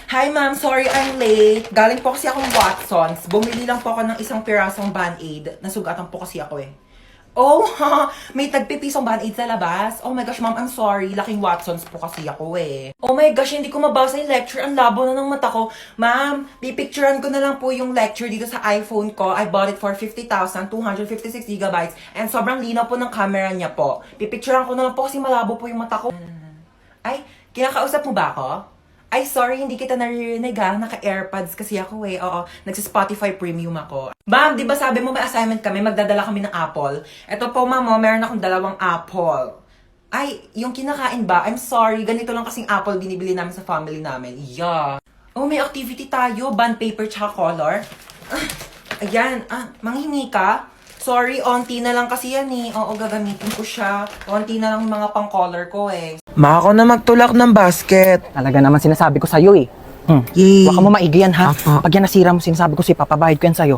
Hi ma'am, sorry I'm late. Galing po kasi akong Watsons. Bumili lang po ako ng isang pirasong Band-Aid. Nasugatan po kasi ako eh. Oh, may tagpipisong Band-Aid sa labas. Oh my gosh, ma'am, I'm sorry. Laking Watsons po kasi ako eh. Oh my gosh, hindi ko mabasa yung lecture. Ang labo na ng mata ko. Ma'am, pipicturean ko na lang po yung lecture dito sa iPhone ko. I bought it for 50,000, 256 gigabytes. And sobrang linaw po ng camera niya po. Pipicturean ko na lang po kasi malabo po yung mata ko. Ay, kinakausap mo ba ako? Ay, sorry, hindi kita naririnig ha. Naka-AirPods kasi ako eh. Oo, nagsa-Spotify Premium ako. Ma'am, di ba sabi mo may assignment kami, magdadala kami ng apple? Ito po, ma'am, meron akong 2 apple. Ay, yung kinakain ba? I'm sorry, ganito lang kasing apple binibili namin sa family namin. Yeah. Oh, may activity tayo. Bond paper tsaka color. Ayan, manghingi ka? Sorry, onti na lang kasi yan eh. Oo, gagamitin ko siya. Onti na lang yung mga pang-color ko eh. Ma, ako na magtulak ng basket. Talaga naman sinasabi ko sa'yo eh. Yay. Huwag ka mo maigi yan ha. Apo. Pag yan nasira mo, sinasabi ko si papabahid ko yan sa'yo.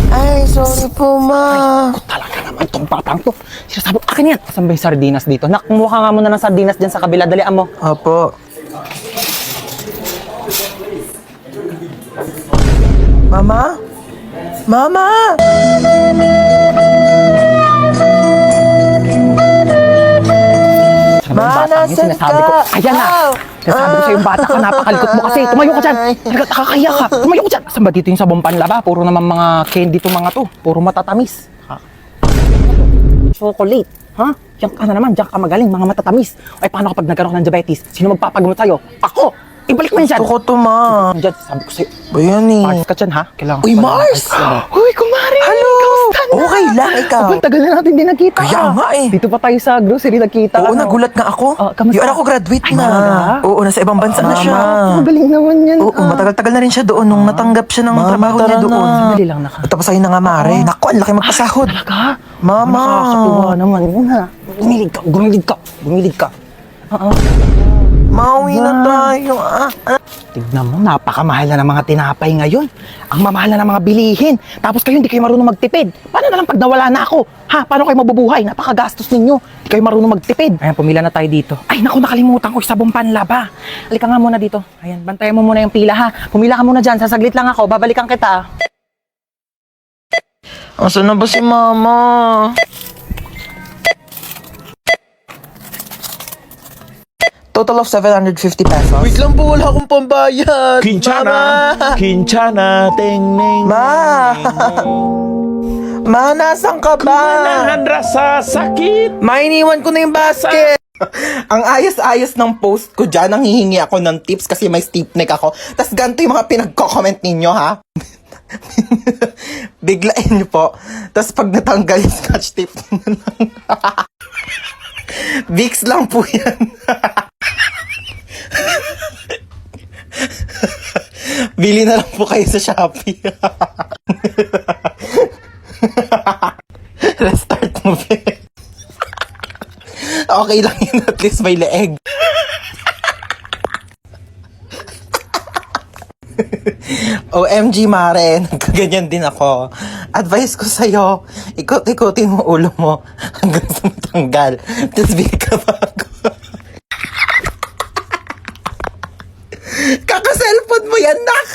Ay, sorry po, ma. Talaga naman tong batang to. Sinasabi ko, akin yan. Saan ba yung sardinas dito? Nak, kumuha ka nga muna ng sardinas dyan sa kabila. Dalian mo. Opo. Mama? Mama! Saan ba yung batang yun? nasan Sinasabi ka? ko, ayan na. Ow! Sinasabi ko sa'yo yung bata ka, napakalikot mo kasi. Tumayo ka dyan. Talaga, nakakaya ka. Tumayo ka dyan. Saan ba dito yung sabong panlaba? Puro naman mga candy to mga to. Puro matatamis. Ha? Chocolate. Ha? Diyan ka na naman. Diyan ka magaling. Mga matatamis. Ay, paano kapag nagkaroon ng diabetes? Sino magpapagamot sa'yo? Ako! Ibalik mo yan dyan. Gusto ko to, ma. Diyan, sabi ko sa'yo. Ba yan eh? Mars ka dyan, ha? Kailangan Uy, ko pala ng Mars! ice cream. Uy, kumari! Hello! Kamusta na? Okay lang, ikaw. Aba, tagal na natin din nagkita. Kaya nga eh. Dito pa tayo sa grocery nagkita. Oo, ano? nagulat nga ako. Kamusta? Yung anak ko graduate Ay, na. talaga? Oo, nasa ibang bansa na siya. Magaling naman yan. Oo, matagal-tagal na rin siya doon nung natanggap siya ng trabaho niya doon. Sandali lang naka. Tapos ayun na nga, Mare. Naku, ang laki magpasahod. Talaga? Mama. Nakakatuwa naman yun ha. Gumilig ka. Oo. Mauwi na tayo. Tignan mo, napakamahal na ng mga tinapay ngayon. Ang mamahal na ng mga bilihin. Tapos kayo, hindi kayo marunong magtipid. Paano na lang pag nawala na ako? Ha? Paano kayo mabubuhay? Napakagastos ninyo. Hindi kayo marunong magtipid. Ayan, pumila na tayo dito. Ay, naku, nakalimutan ko yung sabong panlaba. Halika nga muna dito. Ayan, bantayan mo muna yung pila ha. Pumila ka muna dyan. Sasaglit lang ako. Babalikan kita. Asan na ba si Mama? Total of 750 pesos. Wait lang po, wala akong pambayad. Kinchana, Kinchana, ting ning. Ma! Ma, nasan ka ba? Manahan rasa sakit. Mainiwan ko na yung basket. Ang ayos-ayos ng post ko dyan, nanghihingi ako ng tips kasi may stiff neck ako. Tas ganito yung mga pinagko-comment ninyo, ha? Biglain niyo po. Tas pag natanggal yung scotch tape na lang. Vicks lang po yan. Bili na lang po kayo sa Shopee. Restart mo, be. Okay lang yun, at least may leeg. OMG, Mare, nagkaganyan din ako. Advice ko sa'yo, ikot-ikotin mo ulo mo hanggang sa matanggal. Tapos bigay ka bago. Kaka-cellphone mo yan, nak!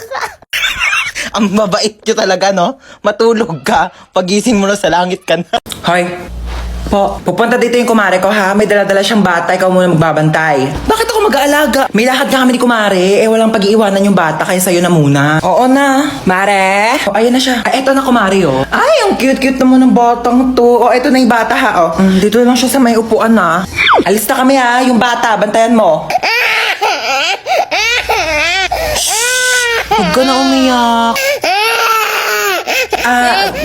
Ang mabait nyo talaga, no? Matulog ka, pagising mo na sa langit ka na. Hoy, pupunta dito yung kumare ko ha. May dala-dala siyang bata, ikaw muna magbabantay. Bakit ako mag-aalaga? May lakad nga kami ni kumare. Eh, walang pag-iiwanan yung bata, kaya sa'yo na muna. Oo na. Mare? O, ayun na siya. Ay, eto na kumare, oh. Ay, ang cute-cute naman ng batang to. O, eto na yung bata ha, oh. Dito lang siya sa may upuan na. Alis na kami ha, yung bata. Bantayan mo. Huwag ka na umiyak.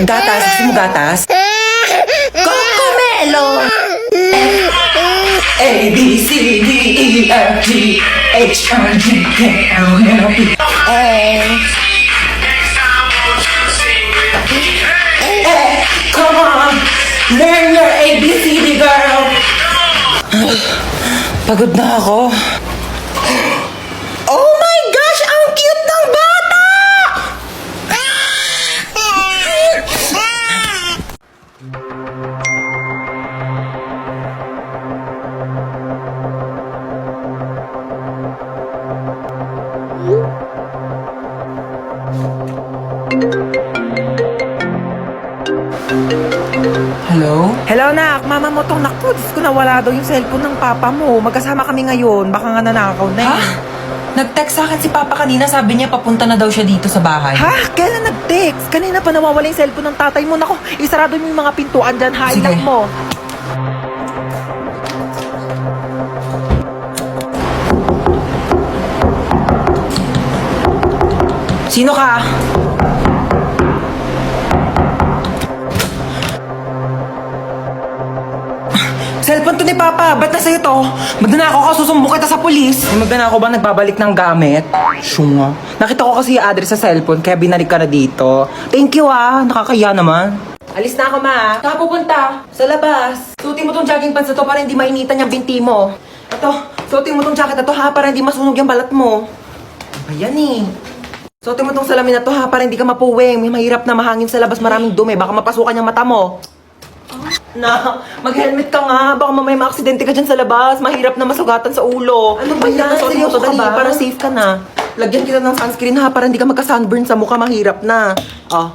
Gatas. Gusto mo gatas? Cocomelon! A, B, C, D, E, F, G, H, I, J, K, L, M, N, O, P, Hey, come on! Learn your ABCD, girl! Pagod na ako. Oh my gosh! Ang cute ng bata! Hello, nak. Mama mo tong naku. Diyos ko, nawala daw yung cellphone ng papa mo. Magkasama kami ngayon. Baka nga nanakaw na eh. Nag-text sa akin si Papa kanina, sabi niya papunta na daw siya dito sa bahay. Ha? Kailan nag-text? Kanina pa nawawala yung cellphone ng tatay mo. Nako, isarado mo yung mga pintuan dyan. Highlight mo. Sino ka? Cellphone to ni Papa. Ba't na sa'yo to? Magnanakaw ka, susumbong kita sa polis. May magnanakaw ba nagbabalik ng gamit? Syunga. Nakita ko kasi yung address sa cellphone, kaya binalik ka na dito. Thank you nakakaya naman. Alis na ako, ma. Saan ka pupunta? Sa labas. Suotin mo tong jogging pants na to para hindi mainitan yung binti mo. Ito, suotin mo tong jacket na to ha, para hindi masunog yung balat mo. Ayan eh. Suotin mo tong salamin na to ha, para hindi ka mapuwing. May mahirap na mahangin sa labas, maraming dumi. Baka mapasukan yung mata mo. Na, mag-helmet ka nga. Baka mamaya ma-aksidente ka dyan sa labas. Mahirap na masugatan sa ulo. Ano ba yan? Seryoso ka ba? Para safe ka na. Lagyan kita ng sunscreen ha, para hindi ka magka-sunburn sa mukha. Mahirap na. Oh.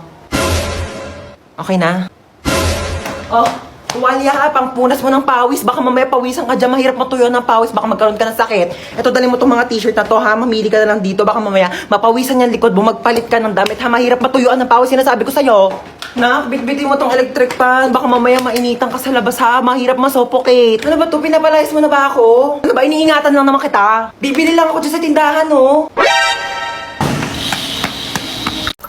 Okay na? Oh, tuwalya ha. Pangpunas mo ng pawis. Baka mamaya pawisan ka dyan. Mahirap matuyo ng pawis. Baka magkaroon ka ng sakit. Ito, dali mo tong mga t-shirt na to ha. Mamili ka na lang dito. Baka mamaya mapawisan yung likod mo. Magpalit ka ng damit ha. Mahirap matuyuan ng pawis. Sinasabi ko sa'yo. Nak, bitbitin mo tong electric fan. Baka mamaya mainitan ka sa labas ha. Mahirap masuffocate. Ano ba to? Pinapalayas mo na ba ako? Ano ba? Iniingatan lang naman kita. Bibili lang ako dyan sa tindahan, no?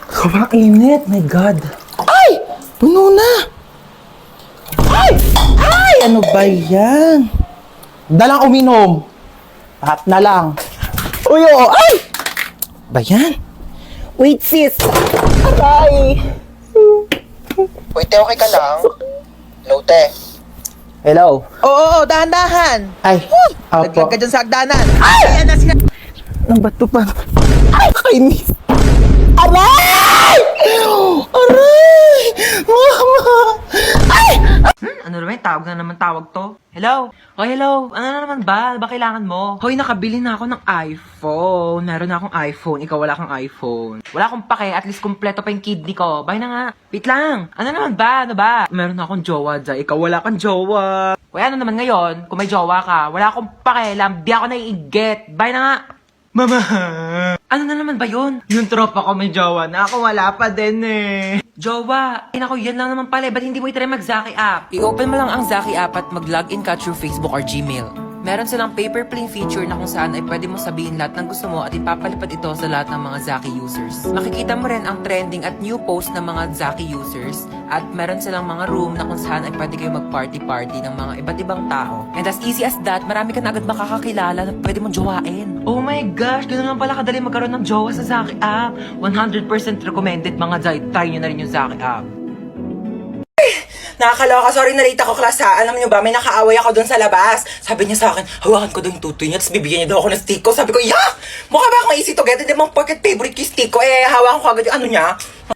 Sobrang init, my God. Ay! Puno na! Ay! Ay! Ano ba yan? Dalang uminom. Lahat na lang. Uy, oh! Ay! Ba yan? Wait, sis! Aray! Wait, okay ka lang? Hello, te. Hello? Oo, dahan-dahan. Ay, Naglag apo. ka dyan sa hagdanan. Ay! Ang bato pa. Ay, kainis. Aray! Aray! Mama! Ay! Ano naman? Tawag to. Hello? Oh, hello. Ano na naman ba? Ba kailangan mo? Hoy, nakabili na ako ng iPhone. Meron na akong iPhone. Ikaw wala kang iPhone. Wala akong pake. At least kompleto pa yung kidney ko. Bye na nga. Wait lang. Ano naman ba? Ano ba? Meron na akong jowa dyan. Ikaw wala kang jowa. Kaya ano naman ngayon? Kung may jowa ka, wala akong pakialam. Di ako naiigit. Bye na nga. Mama! Ano na naman ba yun? Yung tropa ko may jowa na. Ako wala pa din eh. Jowa! Ay naku, yan lang naman pala. Ba't hindi mo itry mag-Zaki app? I-open mo lang ang Zaki app at mag-login ka through Facebook or Gmail. Meron silang paper plane feature na kung saan ay pwede mo sabihin lahat ng gusto mo at ipapalipad ito sa lahat ng mga Zaki users. Makikita mo rin ang trending at new post ng mga Zaki users at meron silang mga room na kung saan ay pwede kayo mag-party-party ng mga iba't ibang tao. And as easy as that, marami ka na agad makakakilala na pwede mong jowain. Oh my gosh, ganoon lang pala kadali magkaroon ng jowa sa Zaki app. 100% recommended mga Zay. Try nyo na rin yung Zaki app. Nakakaloka, sorry na late ako class ha. Alam niyo ba, may nakaaway ako doon sa labas. Sabi niya sa akin, hawakan ko doon yung tutoy niya, tapos bibigyan niya daw ako ng stick ko. Sabi ko, yak! Mukha ba akong easy to get? Hindi mong pocket favorite ko yung stick ko. Hawakan ko agad yung ano niya.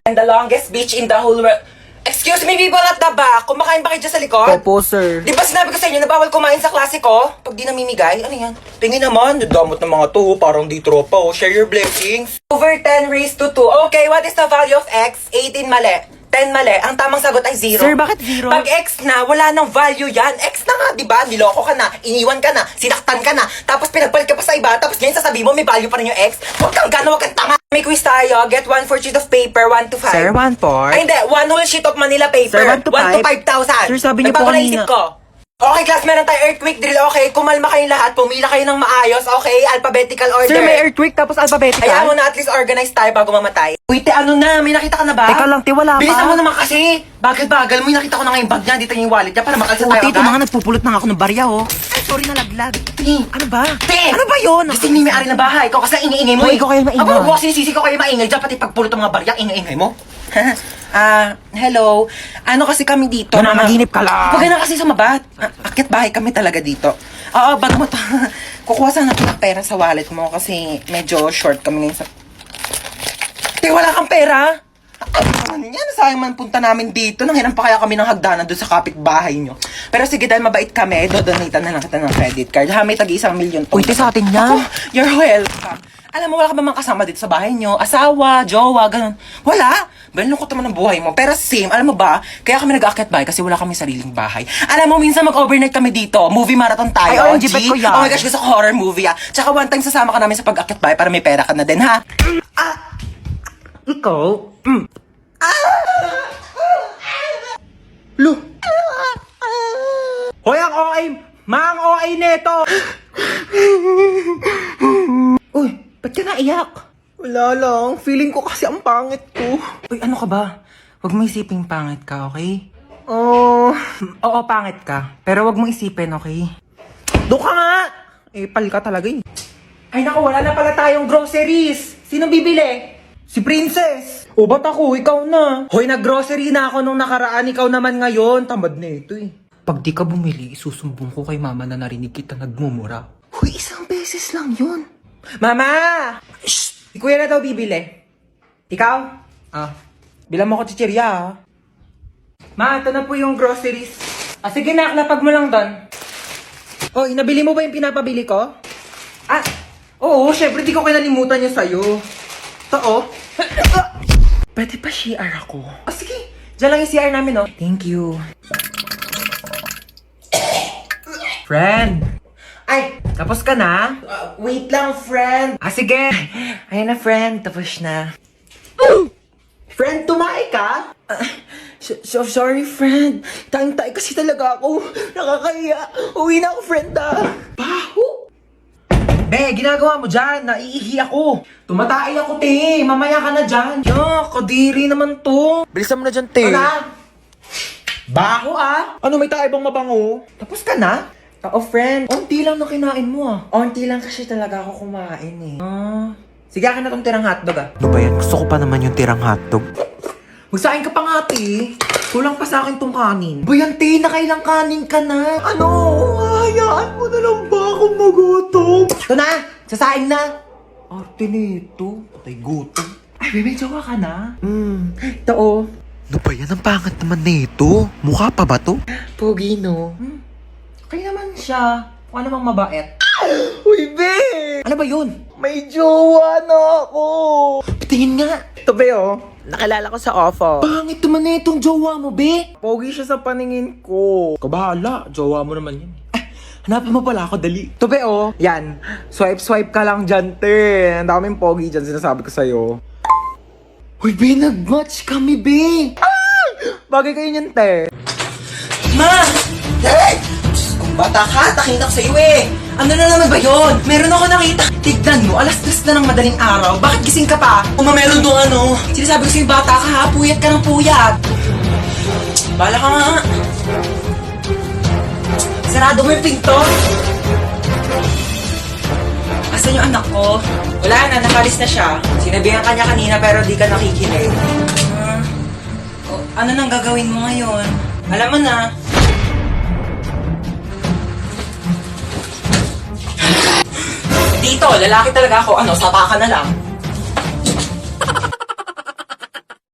I'm the longest bitch in the whole world. Excuse me, people at the back. Kumakain ba kayo dyan sa likod? Opo, sir. Di ba sinabi ko sa inyo na bawal kumain sa klase ko? Pag di namimigay, ano yan? Tingin naman, damot ng mga to, parang di tropa oh. Share your blessings. Over 10 raised to 2. Okay, what is the value of x? 18 mali. 10 mali. Ang tamang sagot ay 0. Sir, bakit 0? Pag x na, wala nang value yan. X na nga, di ba? Niloko ka na, iniwan ka na, sinaktan ka na, tapos pinagpalit ka pa sa iba, tapos ngayon sasabihin mo may value pa rin yung x. Huwag kang gana, huwag kang tanga. May quiz tayo. Get 1 for sheet of paper, 1 to 5. Sir, 1 for? Ay, hindi. 1 whole sheet of Manila paper. Sir, 1 to 1 to 5,000. 5,000. Sir, sabi niyo po Nagbago na kanina. isip ko. Okay, class, meron tayo earthquake drill. Okay, kumalma kayong lahat. Pumila kayo ng maayos. Okay, alphabetical order. Sir, may earthquake tapos alphabetical? Kaya mo na at least organize tayo bago mamatay. Uy, te, ano na? May nakita ka na ba? Teka lang, te, wala pa. Bilisan mo naman kasi. Bagal-bagal mo. Yung nakita ko na nga yung bag niya. Dito yung wallet niya para makalsa tayo Ito mga nagpupulot na ako ng barya, oh. Ay, sorry na laglag. Ano ba? Te! Ano ba yun? Kasi may may-ari ng bahay. Ikaw kasi ingay-ingay mo Hoy, ikaw kayo maingay. Ako, sinisisi ko kayo maingay. Diyan pati pagpulot ng mga barya, ingay-ingay mo. Hello. Ano kasi kami dito? Nananaginip ka lang. Huwag ka na kasi sumabat. Akit bahay kami talaga dito. Oo, bag mo to. Kukuha sana ako ng pera sa wallet mo kasi medyo short kami ngayon sa... Te, wala kang pera? Ano yan? Sayang man punta namin dito. Nanghiram pa kaya kami ng hagdanan doon sa kapitbahay nyo. Pero sige, dahil mabait kami, dodonate na lang kita ng credit card. Ha, may tag-1 million po. Uy, te, sa atin yan. Ako, you're welcome. Alam mo, wala ka ba mga kasama dito sa bahay nyo? Asawa, jowa, ganun. Wala. Lungkot naman ang buhay mo. Pero same, alam mo ba, kaya kami nag-aakyat bahay kasi wala kami sariling bahay. Alam mo, minsan mag-overnight kami dito. Movie marathon tayo. Ay, OMG, bet ko yan. Oh my gosh, gusto ko horror movie Tsaka one time sasama ka namin sa pag-aakyat bahay para may pera ka na din, ha? Ikaw? Lu! Hoy, ang OA! Mang OA neto! Uy, ba't ka naiyak? Wala lang. Feeling ko kasi ang pangit ko. Uy, ano ka ba? Huwag mo isiping pangit ka, okay? Oh, Oo, pangit ka. Pero huwag mo isipin, okay? doon ka nga. Pal ka talaga eh. Ay naku, wala na pala tayong groceries. Sino bibili? Si Princess. O ba't ako? Ikaw na. Hoy, nag-grocery na ako nung nakaraan. Ikaw naman ngayon. Tamad na ito eh. Pag di ka bumili, isusumbong ko kay mama na narinig kita nagmumura. Hoy, isang beses lang yun. Mama! Shh! Si kuya na daw bibili. Ikaw? Bilang mo ko chichirya, Ma, ito na po yung groceries. Sige na, lapag mo lang doon. Hoy, nabili mo ba yung pinapabili ko? Oo, syempre di ko kinalimutan yung sa'yo. Oo. Pwede pa CR ako? Sige. Diyan lang yung CR namin, oh. Thank you. Friend. Ay, tapos ka na? Wait lang, friend. Sige. Ayun na, friend. Tapos na. Friend, tumae ka? So sorry, friend. Tayong-tay kasi talaga ako. Nakakahiya. Uwi na ako, friend Baho. Be, ginagawa mo dyan. Naiihi ako. Tumatay ako, te. Mamaya ka na dyan. Kadiri naman to. Bilisan mo na dyan, te. Baho Ano, may tayo bang mabango? Tapos ka na? Oo, friend. Onti lang na kinain mo Onti lang kasi talaga ako kumain eh. Sige, akin na tong tirang hotdog Ano ba yan? Gusto ko pa naman yung tirang hotdog. Magsain ka pa nga, te. Kulang pa sa akin tong kanin. Ba yan, te? Nakailang kanin ka na. Ano? Hayaan mo na lang ba akong magutom? Ito na! Sasaing na! Arte nito. Patay gutom. Ay, may jowa ka na? Ito Ano ba yan? Ang pangat naman nito. Mukha pa ba to? Pogi, no? Okay naman siya. Mukha namang mabait. Uy, be! Ano ba yun? May jowa na ako! Tingin nga. Ito, be, Nakilala ko sa ofo. Pangit naman na itong jowa mo, be. Pogi siya sa paningin ko. Kabahala. Jowa mo naman yun. Hanapin mo pala ako, dali. Ito, be, Yan. Swipe ka lang dyan, te. Ang daming pogi dyan, sinasabi ko sa'yo. Uy, be, nag-match kami, be. Bagay kayo niyan, te. Ma! Hey! Kung bata ka, takin ako sa'yo eh. Ano na naman ba yun? Meron ako nakita. Tignan mo, 2:00 na ng madaling araw. Bakit gising ka pa? Meron doon ano. Sinasabi ko sa'yo, bata ka ha. Puyat ka ng puyat. Bala ka nga. Sarado mo yung pinto. Asan yung anak ko? Wala na, nakalis na siya. Sinabihan ka niya kanina pero di ka nakikinig. Ano nang gagawin mo ngayon? Alam mo na. Dito, lalaki talaga ako. Sapa ka na lang.